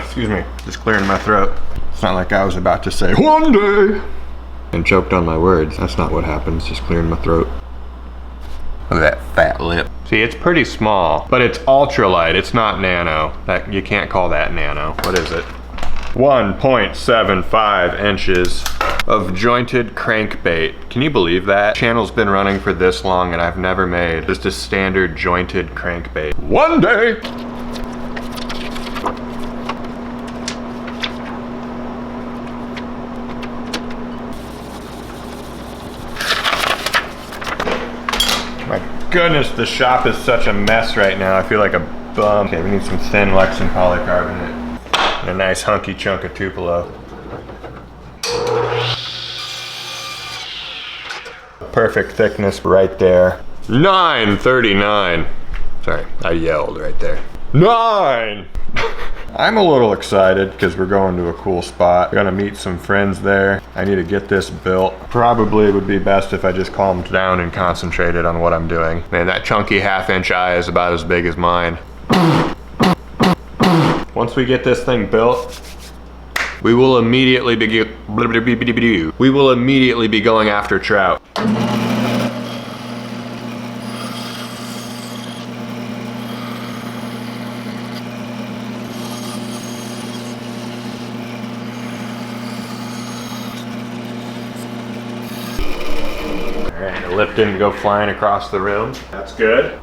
Excuse me, just clearing my throat. It's not like I was about to say, one day, and choked on my words. That's not what happens, just clearing my throat. Look at that fat lip. See, it's pretty small, but it's ultralight, it's not nano. You can't call that nano. What is it? 1.75 inches of jointed crankbait. Can you believe that? Channel's been running for this long and I've never made just a standard jointed crankbait. One day! My goodness, the shop is such a mess right now. I feel like a bum. Okay, we need some thin Lexan polycarbonate. And a nice hunky chunk of Tupelo. Perfect thickness right there. 939. Sorry, I yelled right there. 9! I'm a little excited because we're going to a cool spot. We're gonna meet some friends there. I need to get this built. Probably it would be best if I just calmed down and concentrated on what I'm doing. Man, that chunky half-inch eye is about as big as mine. Once we get this thing built, we will immediately be going after trout. All right, the lip didn't go flying across the room. That's good.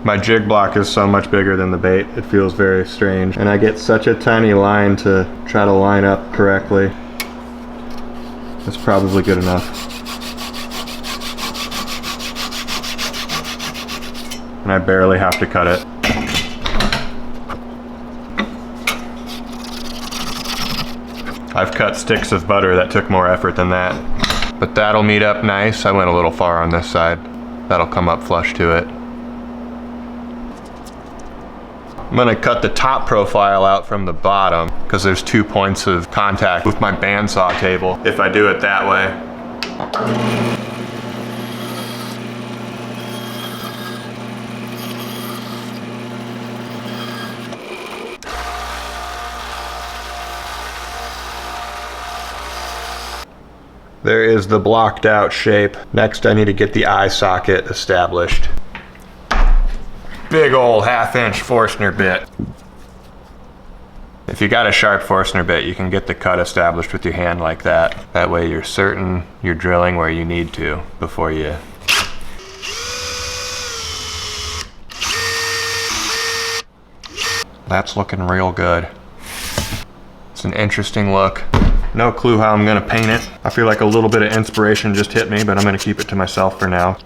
My jig block is so much bigger than the bait, it feels very strange. And I get such a tiny line to try to line up correctly. That's probably good enough. And I barely have to cut it. I've cut sticks of butter that took more effort than that. But that'll meet up nice. I went a little far on this side. That'll come up flush to it. I'm gonna cut the top profile out from the bottom because there's 2 points of contact with my bandsaw table if I do it that way. There is the blocked out shape. Next I need to get the eye socket established. Big old half-inch Forstner bit. If you got a sharp Forstner bit, you can get the cut established with your hand like that. That way you're certain you're drilling where you need to before you... That's looking real good. It's an interesting look. No clue how I'm gonna paint it. I feel like a little bit of inspiration just hit me, but I'm gonna keep it to myself for now.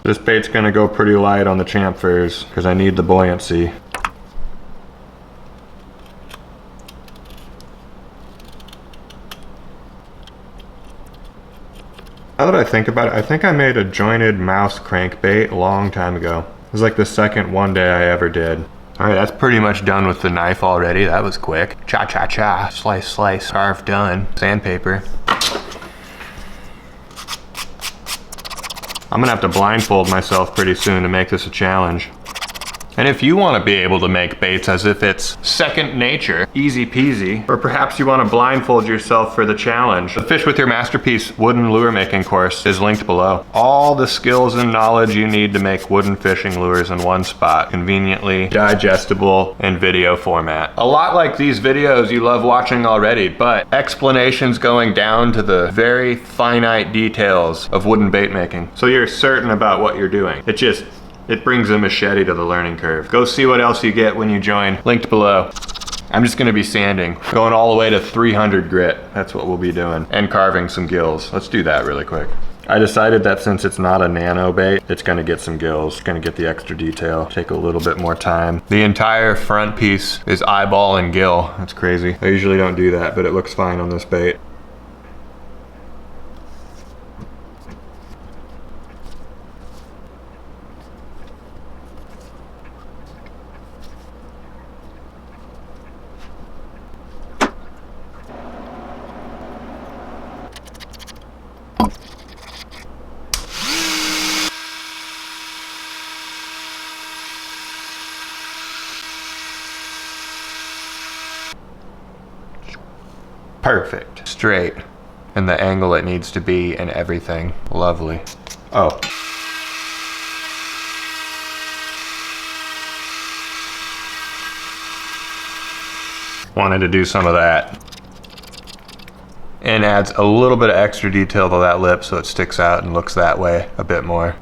This bait's gonna go pretty light on the chamfers because I need the buoyancy. Now that I think about it, I think I made a jointed mouse crankbait a long time ago. It was like the second one day I ever did. All right, that's pretty much done with the knife already. That was quick. Cha-cha-cha, slice, slice, carve done. Sandpaper. I'm gonna have to blindfold myself pretty soon to make this a challenge. And if you want to be able to make baits as if it's second nature, easy peasy, or perhaps you want to blindfold yourself for the challenge, the Fish with Your Masterpiece wooden lure making course is linked below. All the skills and knowledge you need to make wooden fishing lures in one spot, conveniently digestible in video format. A lot like these videos you love watching already, but explanations going down to the very finite details of wooden bait making. So you're certain about what you're doing. It brings a machete to the learning curve. Go see what else you get when you join, linked below. I'm just gonna be sanding, going all the way to 300 grit. That's what we'll be doing. And carving some gills. Let's do that really quick. I decided that since it's not a nano bait, it's gonna get some gills. It's gonna get the extra detail, take a little bit more time. The entire front piece is eyeball and gill. That's crazy. I usually don't do that, but it looks fine on this bait. Perfect. Straight. And the angle it needs to be and everything. Lovely. Oh. Wanted to do some of that. And adds a little bit of extra detail to that lip so it sticks out and looks that way a bit more.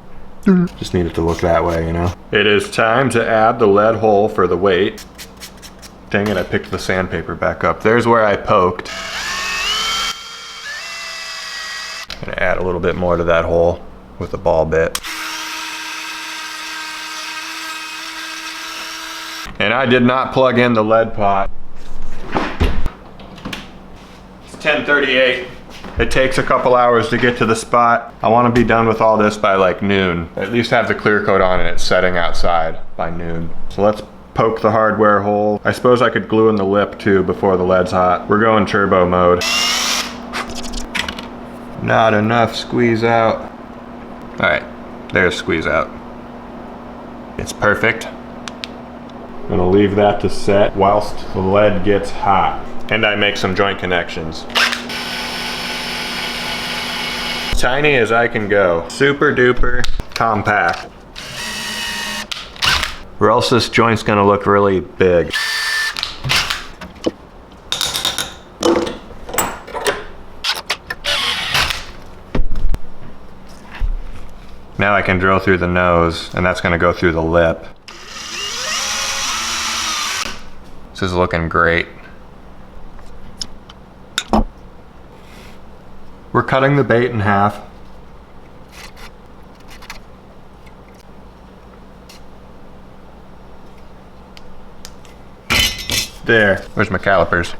Just need it to look that way, you know? It is time to add the lead hole for the weight. Dang it, I picked the sandpaper back up. There's where I poked. Gonna add a little bit more to that hole with the ball bit. And I did not plug in the lead pot. It's 10:38. It takes a couple hours to get to the spot. I want to be done with all this by like noon. At least have the clear coat on and it's setting outside by noon. So let's poke the hardware hole. I suppose I could glue in the lip too before the lead's hot. We're going turbo mode. Not enough squeeze out. All right, there's squeeze out. It's perfect. I'm gonna leave that to set whilst the lead gets hot. And I make some joint connections. Tiny as I can go. Super duper compact. Or else this joint's gonna look really big. Now I can drill through the nose, and that's gonna go through the lip. This is looking great. We're cutting the bait in half. There, where's my calipers?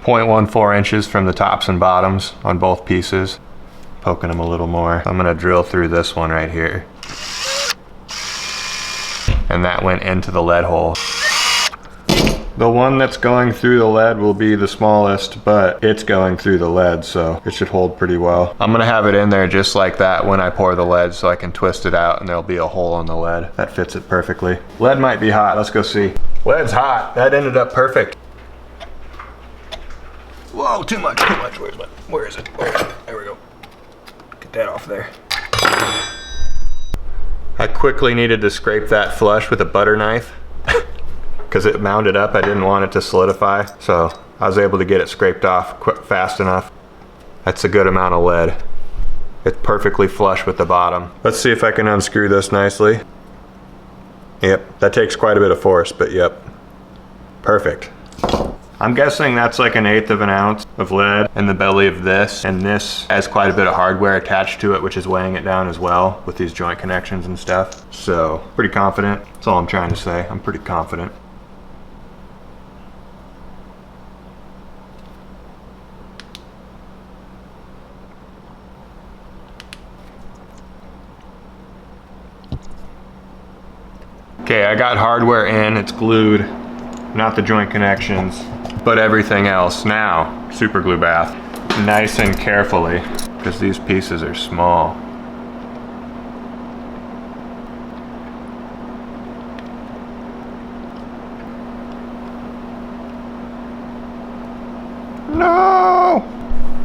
0.14 inches from the tops and bottoms on both pieces. Poking them a little more. I'm gonna drill through this one right here. And that went into the lead hole. The one that's going through the lead will be the smallest, but it's going through the lead, so it should hold pretty well. I'm gonna have it in there just like that when I pour the lead so I can twist it out and there'll be a hole in the lead. That fits it perfectly. Lead might be hot, let's go see. Lead's hot, that ended up perfect. Whoa, too much. Where is it? There we go. Get that off there. I quickly needed to scrape that flush with a butter knife. Because it mounted up, I didn't want it to solidify, so I was able to get it scraped off fast enough. That's a good amount of lead. It's perfectly flush with the bottom. Let's see if I can unscrew this nicely. Yep, that takes quite a bit of force, but yep. Perfect. I'm guessing that's like 1/8 of an ounce of lead in the belly of this, and this has quite a bit of hardware attached to it, which is weighing it down as well with these joint connections and stuff. So, pretty confident. That's all I'm trying to say. I'm pretty confident. Okay, I got hardware in, it's glued, not the joint connections, but everything else. Now, super glue bath, nice and carefully, because these pieces are small. No!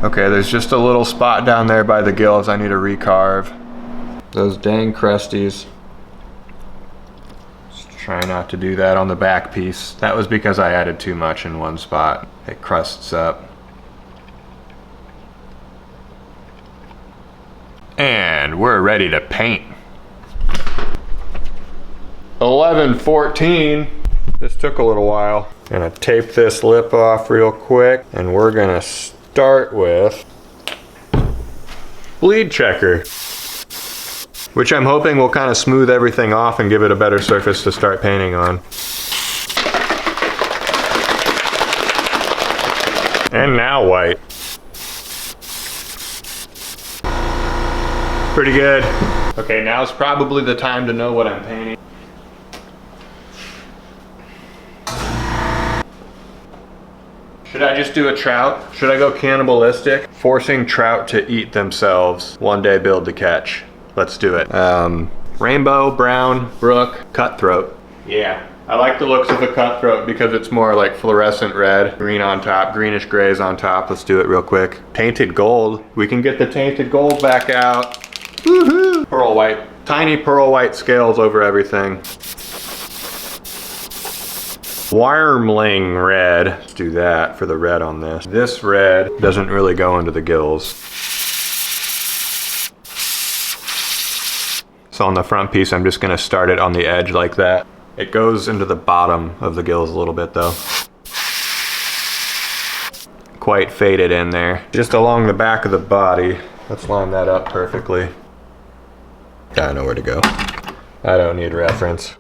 Okay, there's just a little spot down there by the gills I need to recarve. Those dang crusties. Try not to do that on the back piece. That was because I added too much in one spot. It crusts up. And we're ready to paint. 11:14. This took a little while. Gonna tape this lip off real quick, and we're gonna start with bleed checker, which I'm hoping will kind of smooth everything off and give it a better surface to start painting on. And now white. Pretty good. Okay, now's probably the time to know what I'm painting. Should I just do a trout? Should I go cannibalistic? Forcing trout to eat themselves. One day build to catch. Let's do it. Rainbow, brown, brook, cutthroat. Yeah. I like the looks of the cutthroat because it's more like fluorescent red, green on top, greenish grays on top. Let's do it real quick. Tainted gold. We can get the tainted gold back out. Woohoo! Pearl white. Tiny pearl white scales over everything. Marling red. Let's do that for the red on this. This red doesn't really go into the gills. So on the front piece, I'm just gonna start it on the edge like that. It goes into the bottom of the gills a little bit though. Quite faded in there. Just along the back of the body. Let's line that up perfectly. I know where to go. I don't need reference.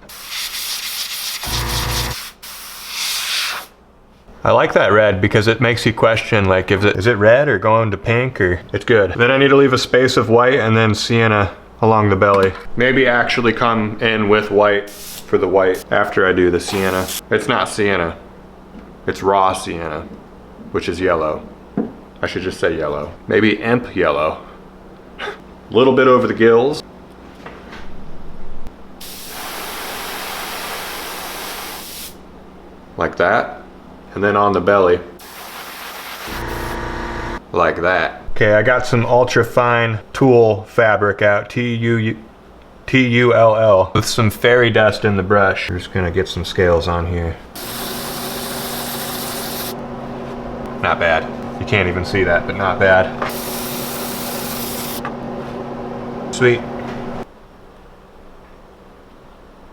I like that red because it makes you question, like, is it red or going to pink, or it's good. Then I need to leave a space of white and then sienna along the belly. Maybe actually come in with white for the white after I do the sienna. It's not sienna, it's raw sienna, which is yellow. I should just say yellow. Maybe imp yellow. A little bit over the gills. Like that. And then on the belly. Like that. Okay, I got some ultra fine tulle fabric out, Tull, with some fairy dust in the brush. We're just gonna get some scales on here. Not bad. You can't even see that, but not bad. Sweet.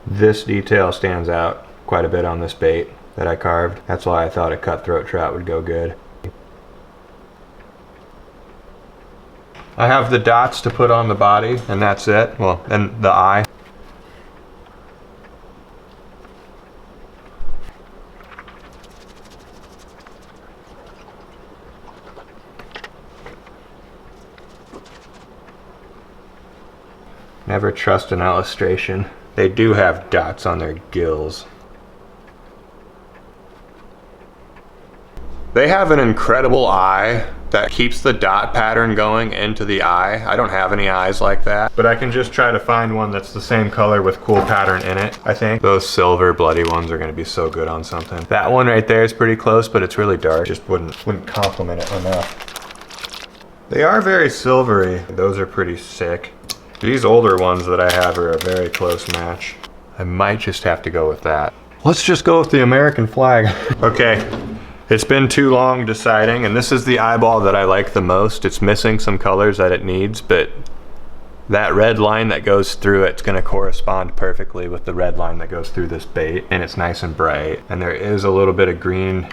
This detail stands out quite a bit on this bait that I carved. That's why I thought a cutthroat trout would go good. I have the dots to put on the body, and that's it. Well, and the eye. Never trust an illustration. They do have dots on their gills. They have an incredible eye that keeps the dot pattern going into the eye. I don't have any eyes like that, but I can just try to find one that's the same color with cool pattern in it, I think. Those silver bloody ones are gonna be so good on something. That one right there is pretty close, but it's really dark. Just wouldn't complement it enough. They are very silvery. Those are pretty sick. These older ones that I have are a very close match. I might just have to go with that. Let's just go with the American flag. Okay. It's been too long deciding, and this is the eyeball that I like the most. It's missing some colors that it needs, but that red line that goes through it's gonna correspond perfectly with the red line that goes through this bait, and it's nice and bright. And there is a little bit of green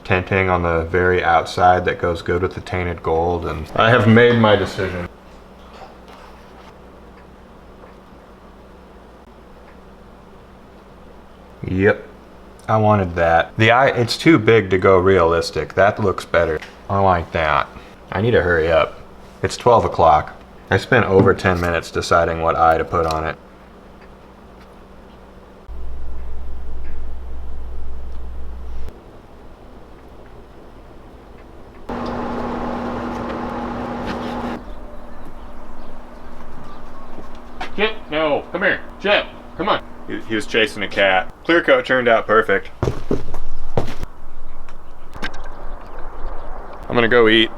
tinting on the very outside that goes good with the tainted gold, and I have made my decision. Yep. I wanted that. The eye, it's too big to go realistic. That looks better. I like that. I need to hurry up. It's 12 o'clock. I spent over 10 minutes deciding what eye to put on it. Chip, no, come here. Chip, come on. He was chasing a cat. Clear coat turned out perfect. I'm gonna go eat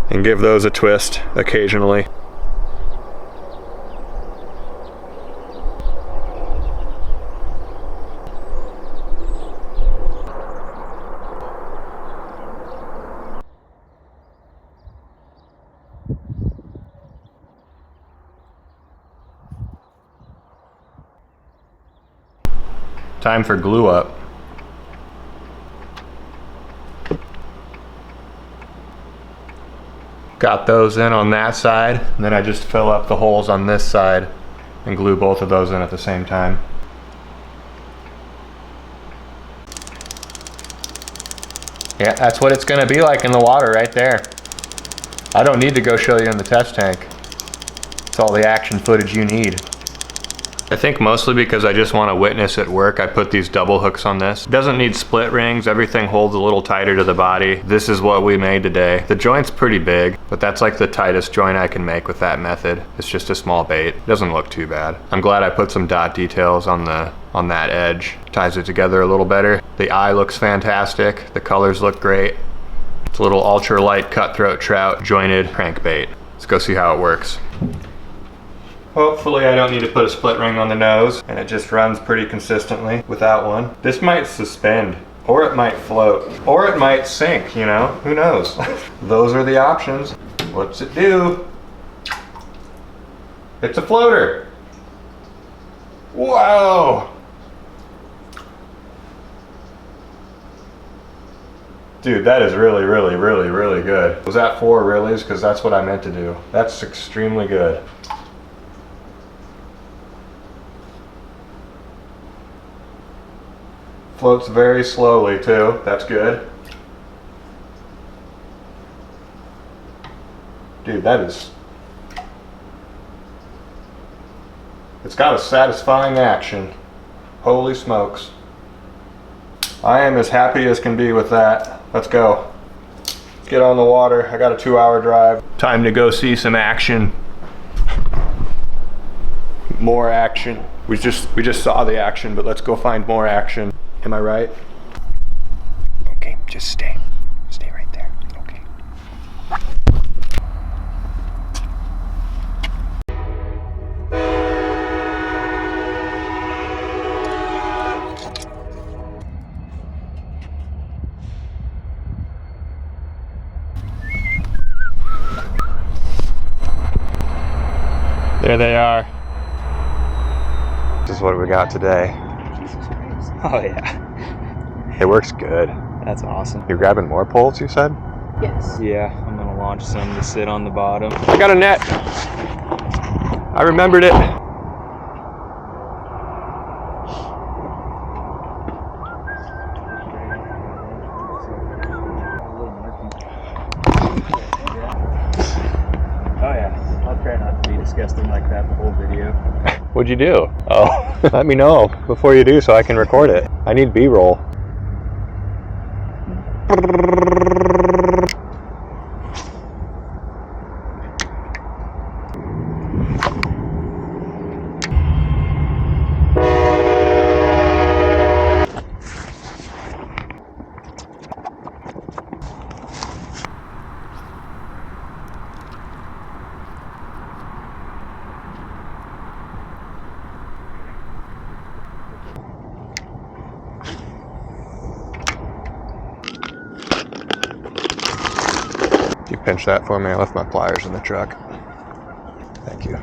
and give those a twist occasionally. Time for glue up. Got those in on that side, and then I just fill up the holes on this side and glue both of those in at the same time. Yeah, that's what it's gonna be like in the water right there. I don't need to go show you in the test tank. It's all the action footage you need. I think mostly because I just want to witness it work, I put these double hooks on this. It doesn't need split rings, everything holds a little tighter to the body. This is what we made today. The joint's pretty big, but that's like the tightest joint I can make with that method. It's just a small bait. It doesn't look too bad. I'm glad I put some dot details on that edge. Ties it together a little better. The eye looks fantastic. The colors look great. It's a little ultralight cutthroat trout jointed crankbait. Let's go see how it works. Hopefully I don't need to put a split ring on the nose and it just runs pretty consistently without one. This might suspend, or it might float, or it might sink, you know? Who knows? Those are the options. What's it do? It's a floater. Whoa! Dude, that is really, really, really, really good. Was that 4 reallys? Because that's what I meant to do. That's extremely good. Floats very slowly too, that's good. Dude, it's got a satisfying action. Holy smokes. I am as happy as can be with that. Let's go. Let's get on the water. I got a 2-hour drive. Time to go see some action. More action. We just saw the action, but let's go find more action. Am I right? Okay, just stay right there. Okay. There they are. This is what we got today. Oh yeah. It works good. That's awesome. You're grabbing more poles, you said? Yes. Yeah, I'm gonna launch some to sit on the bottom. I got a net. I remembered it. Oh yeah. I'll try not to be disgusting like that the whole video. What'd you do? Oh, let me know before you do so I can record it. I need B-roll. You pinch that for me. I left my pliers in the truck. Thank you.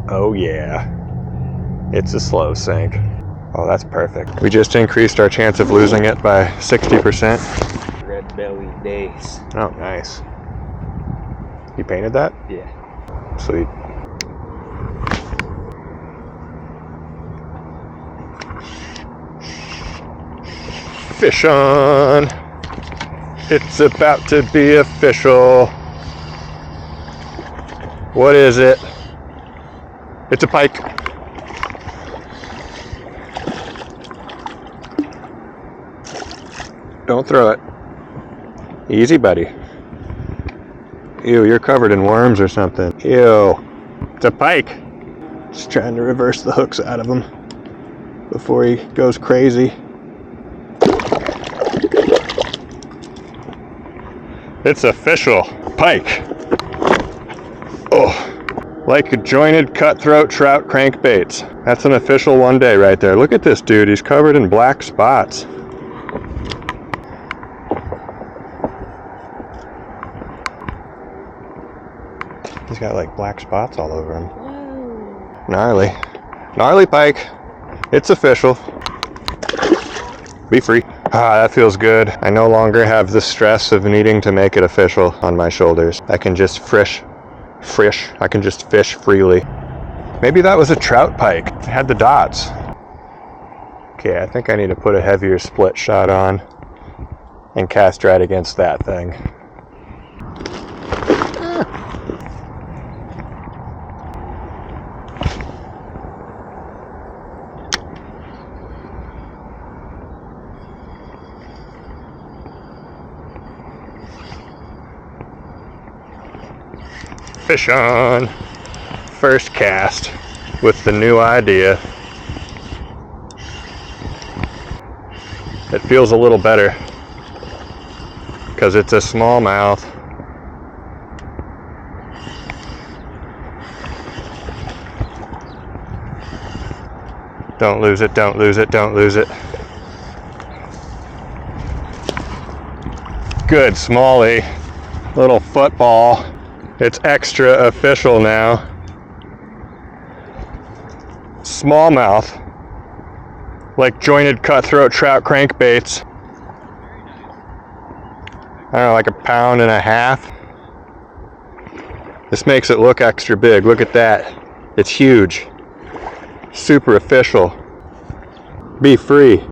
Oh yeah. It's a slow sink. Oh, that's perfect. We just increased our chance of losing it by 60%. Red belly days. Oh, nice. You painted that? Yeah. Sweet. Fish on. It's about to be official. What is it? It's a pike. Don't throw it. Easy, buddy. Ew, you're covered in worms or something. Ew. It's a pike. Just trying to reverse the hooks out of him before he goes crazy. It's official. Pike. Oh, like jointed cutthroat trout crankbaits. That's an official one day right there. Look at this dude. He's covered in black spots. He's got like black spots all over him. Whoa. Gnarly. Gnarly pike. It's official. Be free. Ah, that feels good. I no longer have the stress of needing to make it official on my shoulders. I can just fish freely. Maybe that was a trout pike. It had the dots. Okay, I think I need to put a heavier split shot on and cast right against that thing. Fish on. First cast with the new idea. It feels a little better because it's a smallmouth. Don't lose it, don't lose it, don't lose it. Good smallie, little football. It's extra official now. Smallmouth, like jointed cutthroat trout crankbaits. I don't know, like 1.5 pounds. This makes it look extra big. Look at that. It's huge. Super official. Be free.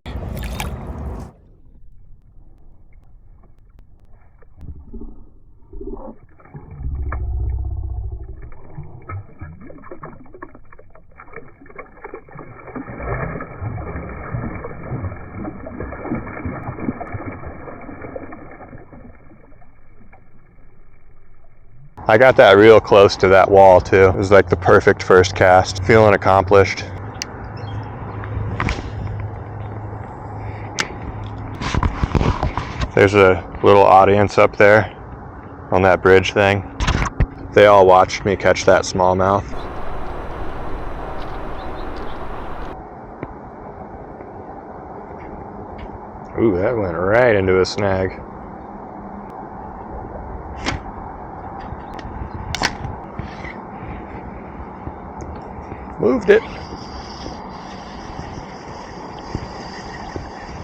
I got that real close to that wall too. It was like the perfect first cast. Feeling accomplished. There's a little audience up there on that bridge thing. They all watched me catch that smallmouth. Ooh, that went right into a snag. Moved it.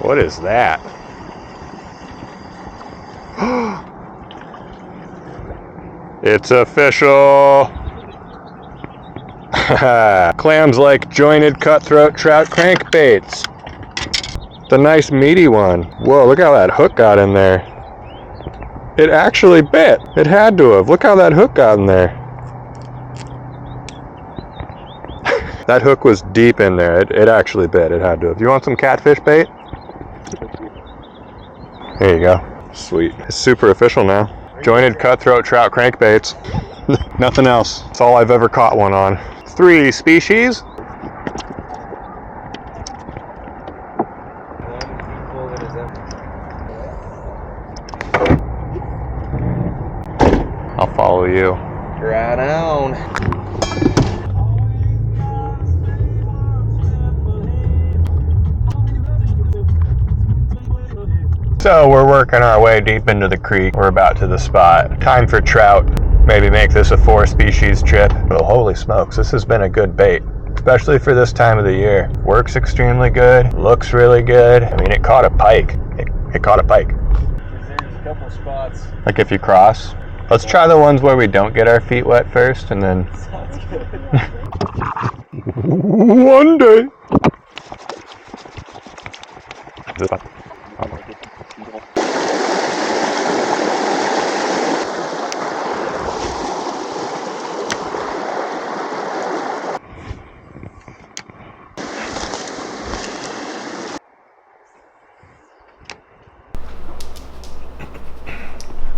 What is that? It's official. Clams like jointed cutthroat trout crankbaits. It's a nice meaty one. Whoa, look how that hook got in there. It actually bit. It had to have. Look how that hook got in there. That hook was deep in there. It actually bit. It had to have. You want some catfish bait? There you go. Sweet. It's super official now. Jointed cutthroat trout crankbaits. Nothing else. That's all I've ever caught one on. 3 species. I'll follow you. Right on. So we're working our way deep into the creek. We're about to the spot. Time for trout. Maybe make this a 4 species trip. Well, holy smokes, this has been a good bait, especially for this time of the year. Works extremely good, looks really good. I mean, it caught a pike. It caught a pike. There's a couple spots. Like if you cross. Let's try the ones where we don't get our feet wet first, and then... Sounds good. One day.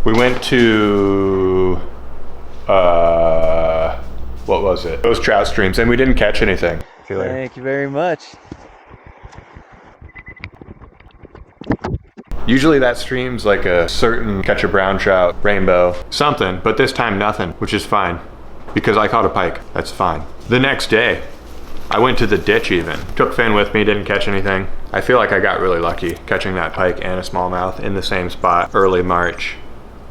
We went to, what was it? Those trout streams, and we didn't catch anything. See you later. Thank you very much. Usually that stream's like a certain catch a brown trout, rainbow, something, but this time nothing, which is fine, because I caught a pike. That's fine. The next day, I went to the ditch even. Took Finn with me, didn't catch anything. I feel like I got really lucky catching that pike and a smallmouth in the same spot, early March.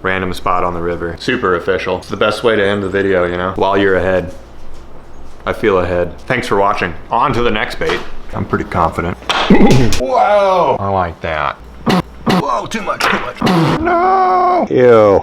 Random spot on the river. Super official. It's the best way to end the video, you know? While you're ahead. I feel ahead. Thanks for watching. On to the next bait. I'm pretty confident. Whoa! I like that. Whoa, too much, too much. No! Ew.